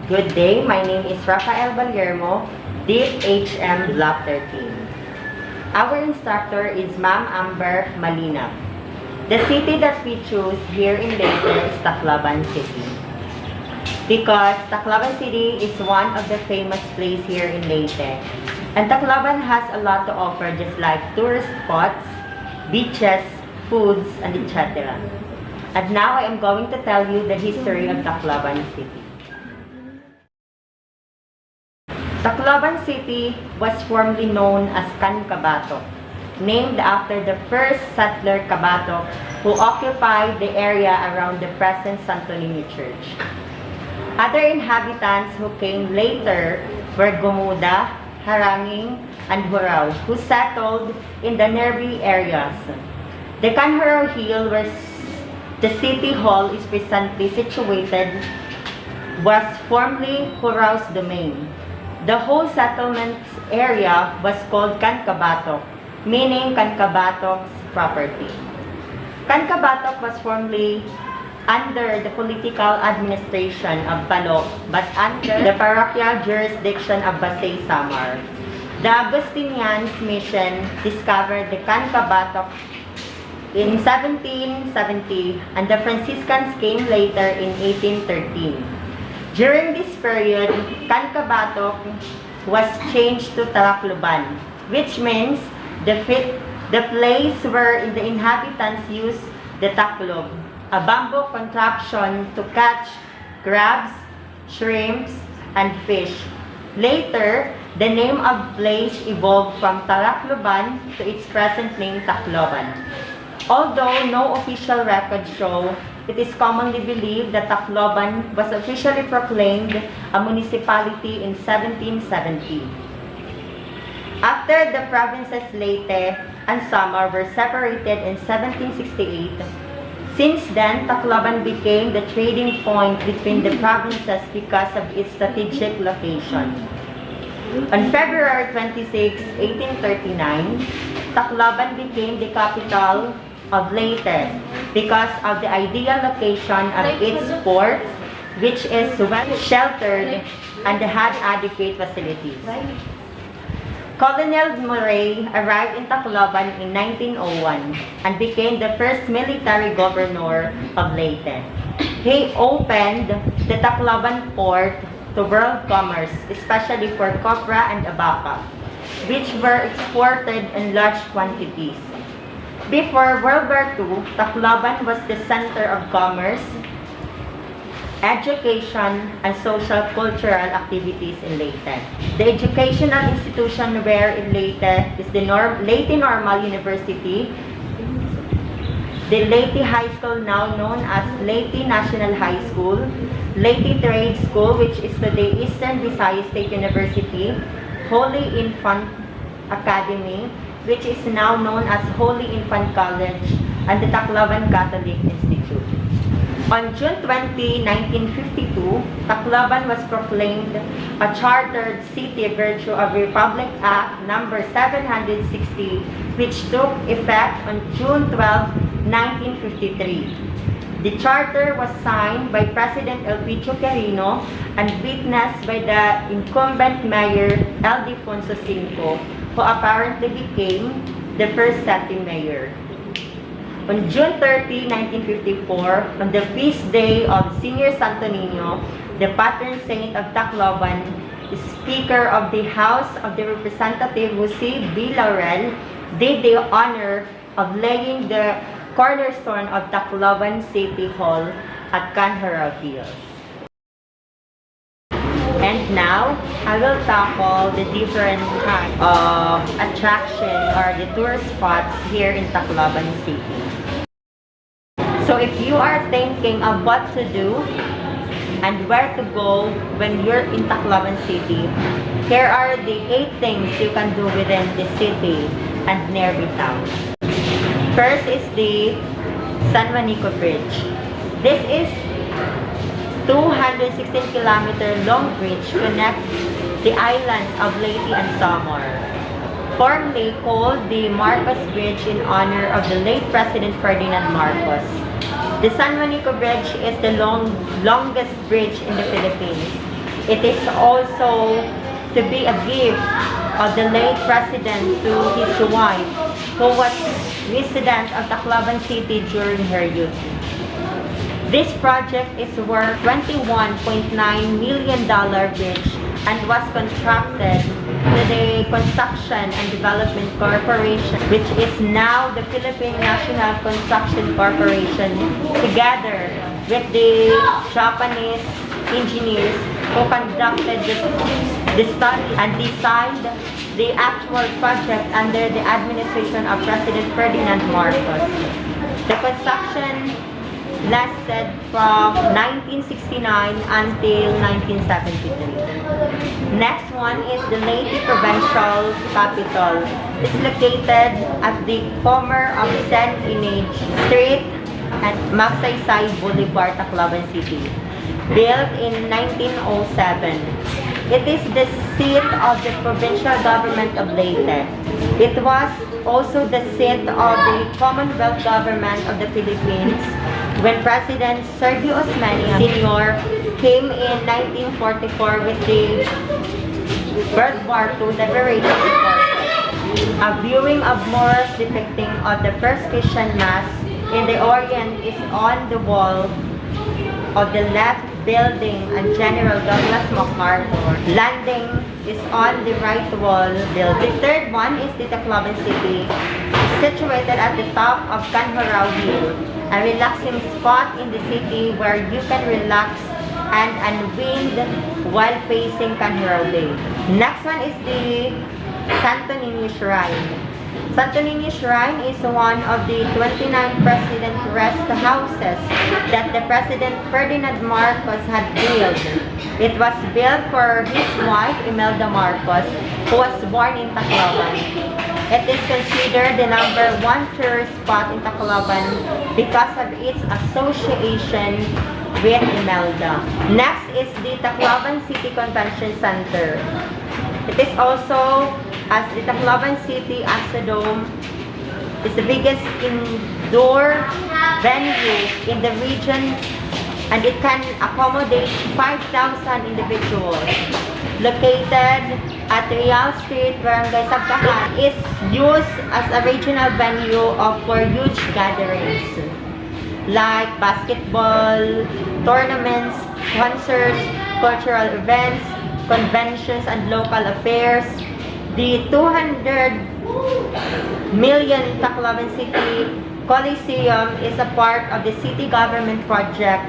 Good day, my name is Rafael Baliermo, Deep HM Block 13. Our instructor is Ma'am Amber Malina. The city that we choose here in Leyte is Tacloban City. Because Tacloban City is one of the famous places here in Leyte. And Tacloban has a lot to offer, just like tourist spots, beaches, foods, and etc. And now I am going to tell you the history of Tacloban City. Tacloban City was formerly known as Cancabato, named after the first settler Cabato who occupied the area around the present Santo Niño Church. Other inhabitants who came later were Gumuda, Haranging, and Hurao, who settled in the nearby areas. The Canhurao Hill, where the city hall is presently situated, was formerly Hurao's domain. The whole settlement area was called Cancabato, meaning Cancabato's property. Cancabato was formerly under the political administration of Palo, but under the parochial jurisdiction of Basay Samar. The Augustinians mission discovered the Cancabato in 1770, and the Franciscans came later in 1813. During this period, Cancabato was changed to Tacloban, which means the place where the inhabitants used the taclob, a bamboo contraption to catch crabs, shrimps, and fish. Later, the name of place evolved from Tacloban to its present name, Tacloban. Although no official records show, it is commonly believed that Tacloban was officially proclaimed a municipality in 1770. After the provinces Leyte and Samar were separated in 1768, since then, Tacloban became the trading point between the provinces because of its strategic location. On February 26, 1839, Tacloban became the capital of Leyte because of the ideal location of its port, which is well sheltered and had adequate facilities. Colonel Murray arrived in Tacloban in 1901 and became the first military governor of Leyte. He opened the Tacloban port to world commerce, especially for copra and abaca, which were exported in large quantities. Before World War II, Tacloban was the center of commerce, education, and social cultural activities in Leyte. The educational institution where in Leyte is the Leyte Normal University, the Leyte High School, now known as Leyte National High School, Leyte Trade School, which is today Eastern Visayas State University, Holy Infant Academy, which is now known as Holy Infant College, and the Tacloban Catholic Institute. On June 20, 1952, Tacloban was proclaimed a chartered city virtue of Republic Act No. 760, which took effect on June 12, 1953. The charter was signed by President Elpidio Quirino and witnessed by the incumbent mayor Ildefonso Cinco, who apparently became the first sitting mayor. On June 30, 1954, on the feast day of Senior Santo Niño, the patron saint of Tacloban, the Speaker of the House of the Representative, Jose B. Laurel, did the honor of laying the cornerstone of Tacloban City Hall at Canhurao Hills. And now, I will tackle the different kinds of attraction or the tourist spots here in Tacloban City. So if you are thinking of what to do and where to go when you're in Tacloban City, here are the 8 things you can do within the city and nearby towns. First is the San Juanico Bridge. This is 216-kilometer long bridge connects the islands of Leyte and Samar. Formerly called the Marcos Bridge in honor of the late President Ferdinand Marcos. The San Juanico Bridge is the longest bridge in the Philippines. It is also to be a gift of the late president to his wife, who was resident of Tacloban City during her youth. This project is worth $21.9 million each and was contracted to the Construction and Development Corporation, which is now the Philippine National Construction Corporation, together with the Japanese engineers who conducted the study and designed the actual project under the administration of President Ferdinand Marcos. The construction lasted from 1969 until 1973. Next one is the Leyte Provincial Capital. It's located at the corner of St. Inage Street and Magsaysay Boulevard, Tacloban City. Built in 1907. It is the seat of the provincial government of Leyte. It was also the seat of the Commonwealth government of the Philippines when President Sergio Osmeña Sr. came in 1944 with the World War II Liberation Forces. A viewing of murals depicting of the first Christian Mass in the Orient is on the wall of the left building, and General Douglas MacArthur landing is on the right wall building. The third one is the Tacloban City, situated at the top of Canhurao Hill, a relaxing spot in the city where you can relax and unwind while facing Canhurao Bay. Next one is the Santo Niño Shrine. Santo Niño Shrine is one of the 29 president rest houses that the President Ferdinand Marcos had built. It was built for his wife, Imelda Marcos, who was born in Tacloban. It is considered the #1 tourist spot in Tacloban because of its association with Imelda. Next is the Tacloban City Convention Center. It is also, as the Tacloban City Astrodome is the biggest indoor venue in the region, and it can accommodate 5,000 individuals. Located at Real Street, Barangay Sabtahan, is used as a regional venue for huge gatherings like basketball tournaments, concerts, cultural events, conventions, and local affairs. The 200 million Tacloban City Coliseum is a part of the city government project.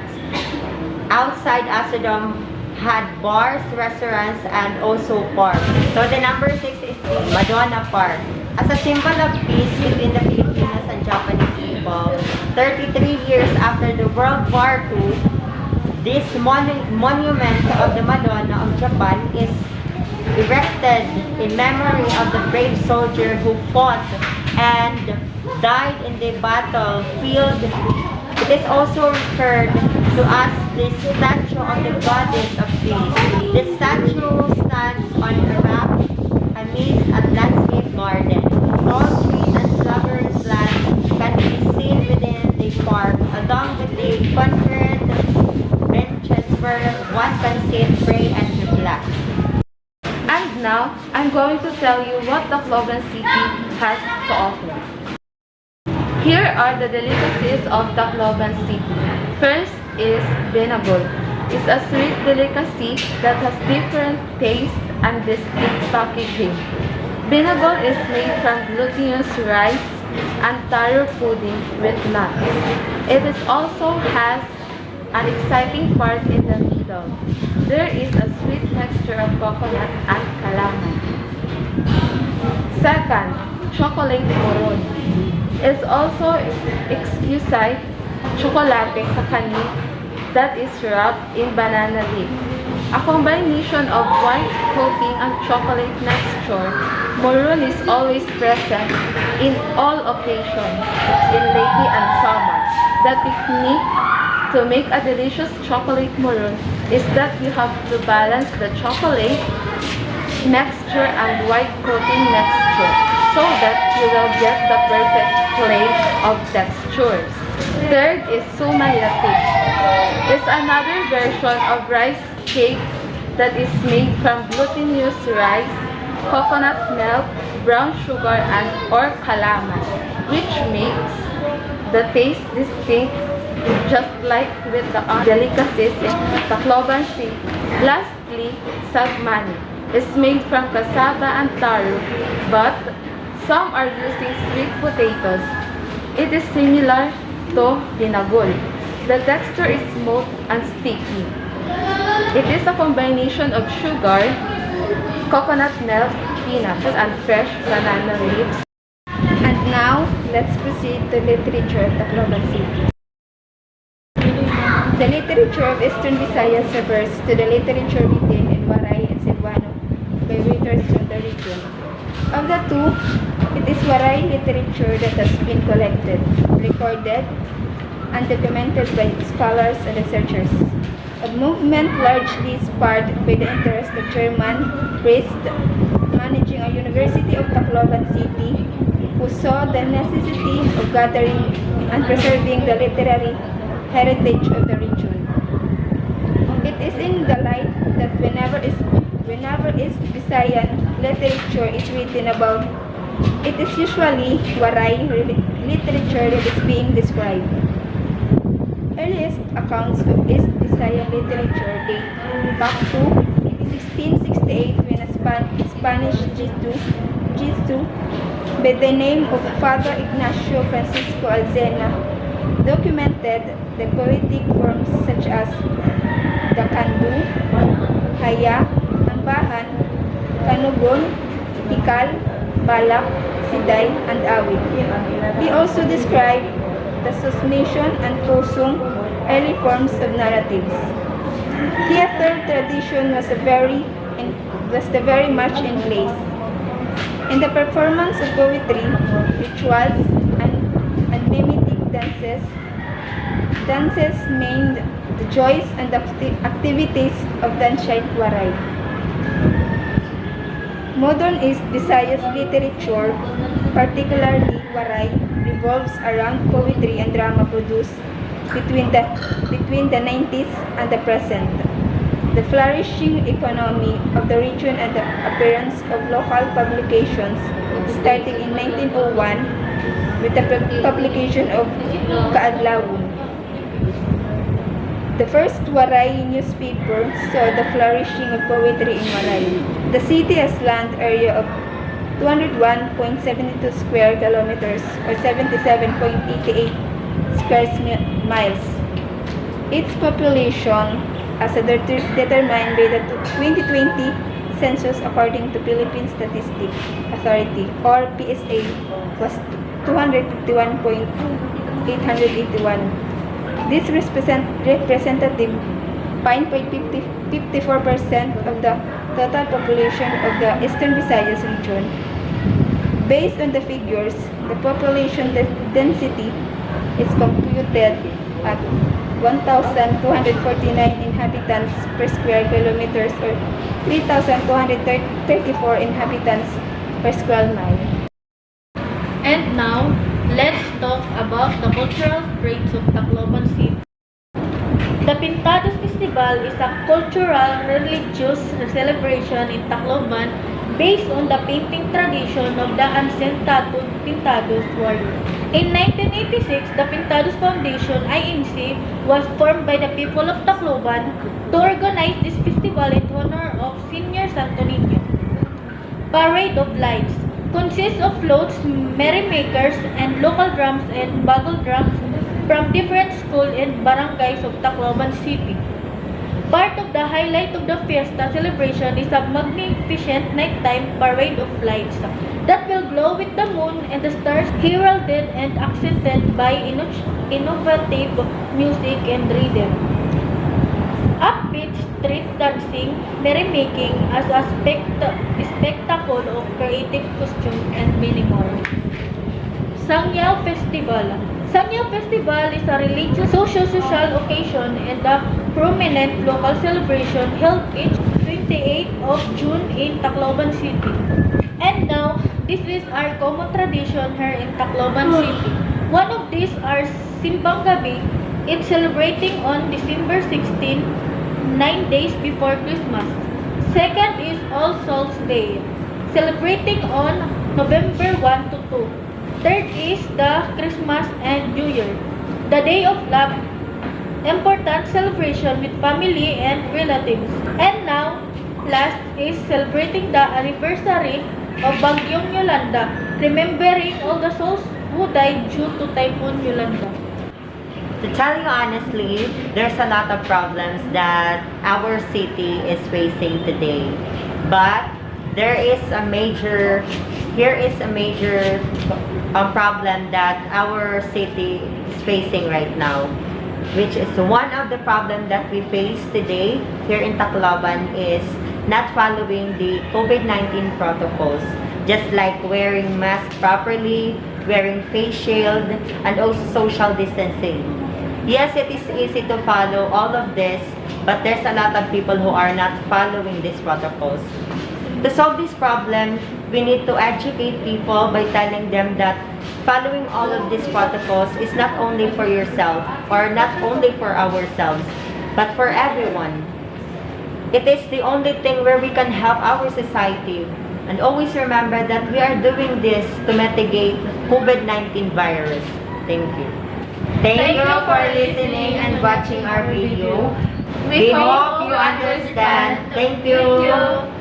Outside Astrodome had bars, restaurants, and also parks. So the number 6 is the Madonna Park. As a symbol of peace between the Filipinos and Japanese people, 33 years after the World War II, this monument of the Madonna of Japan is erected in memory of the brave soldier who fought and died in the battlefield. It is also referred to as the statue of the goddess of peace. The statue stands on a rock amidst a landscape garden. Tall trees and flowering plants can be seen within the park, along with the concrete benches where one can sit, pray, and reflect. And now, I'm going to tell you what Tacloban City has to offer. Here are the delicacies of Tacloban City. First is Binagol. It's a sweet delicacy that has different taste and distinct packaging. Binagol is made from glutinous rice and taro pudding with nuts. It is also has an exciting part in the middle. There is a sweet texture of coconut and kalaman. Second, chocolate moron. It's also exquisite chocolate kakani that is wrapped in banana leaf. A combination of white coating and chocolate texture, moron is always present in all occasions in Leyte and summer. The technique to make a delicious chocolate moron is that you have to balance the chocolate mixture and white coating mixture so that you will get the perfect play of textures. Third is suman latte. It's another version of rice cake that is made from glutinous rice, coconut milk, brown sugar, and or kalaman, which makes the taste distinct, just like with the other delicacies in Tacloban City. Lastly, sagmani is made from cassava and taro, but some are using sweet potatoes. It is similar to binagol. The texture is smooth and sticky. It is a combination of sugar, coconut milk, peanuts, and fresh banana leaves. And now, let's proceed to literature of Tacloban City. The literature of Eastern Visayas refers to the literature written in Waray and Cebuano by writers from the region. Of the two, it is Waray literature that has been collected, recorded, and documented by scholars and researchers. A movement largely sparked by the interest of German priests managing a University of Tacloban City who saw the necessity of gathering and preserving the literary heritage of the region. It is in the light that whenever East Visayan literature is written about, it is usually Waray literature that is being described. Earliest accounts of East Visayan literature date back to 1668 when a Spanish Jesuit by the name of Father Ignacio Francisco Alzena documented the poetic forms such as the kandu, haya, ambahan, kanugon, hikal, balak, siday, and awit. He also described the susmation and prosung, early forms of narratives. Theater tradition was very much in place. In the performance of poetry, rituals, and mimetic dances named the joys and activities of Danshite Waray. Modern East Visayas literature, particularly Waray, revolves around poetry and drama produced between the 90s and the present. The flourishing economy of the region and the appearance of local publications starting in 1901 with the publication of Kaadlawon. The first Waray newspaper saw the flourishing of poetry in Waray. The city has land area of 201.72 square kilometers or 77.88 square miles. Its population, as determined by the 2020 census according to Philippine Statistics Authority or PSA, was 251.881. This representative 5.54% of the total population of the Eastern Visayas region. Based on the figures, the population density is computed at 1,249 inhabitants per square kilometers or 3,234 inhabitants per square mile. And now, let's talk about the cultural traits of Tacloban City. The Pintados Festival is a cultural religious celebration in Tacloban based on the painting tradition of the ancient Pintados warrior. In 1986, the Pintados Foundation (INC) was formed by the people of Tacloban to organize this festival in honor of Senior Santo Niño. Parade of Lights consists of floats, merrymakers, and local drums and bugle drums from different schools and barangays of Tacloban City. Part of the highlight of the fiesta celebration is a magnificent nighttime parade of lights that will glow with the moon and the stars, heralded and accented by innovative music and rhythm. Upbeat street dancing, merrymaking as a spectacle of creative costumes and many more. Sangyao Festival. Sangyao Festival is a religious social occasion and a prominent local celebration held each 28th of June in Tacloban City. And now, this is our common tradition here in Tacloban City. One of these are Simbang Gabi. It's celebrating on December 16, 9 days before Christmas. Second is All Souls Day, celebrating on November 1 to 2. Third is the Christmas and New Year, the Day of Love, important celebration with family and relatives. And now, last is celebrating the anniversary of Bagyong Yolanda, remembering all the souls who died due to Typhoon Yolanda. To tell you honestly, there's a lot of problems that our city is facing today. But here is a major problem that our city is facing right now, which is one of the problems that we face today here in Tacloban is not following the COVID-19 protocols, just like wearing masks properly, wearing face shield, and also social distancing. Yes, it is easy to follow all of this, but there's a lot of people who are not following these protocols. To solve this problem, we need to educate people by telling them that following all of these protocols is not only for yourself or not only for ourselves, but for everyone. It is the only thing where we can help our society. And always remember that we are doing this to mitigate COVID-19 virus. Thank you. Thank you for listening and watching our video. We hope you understand. Thank you.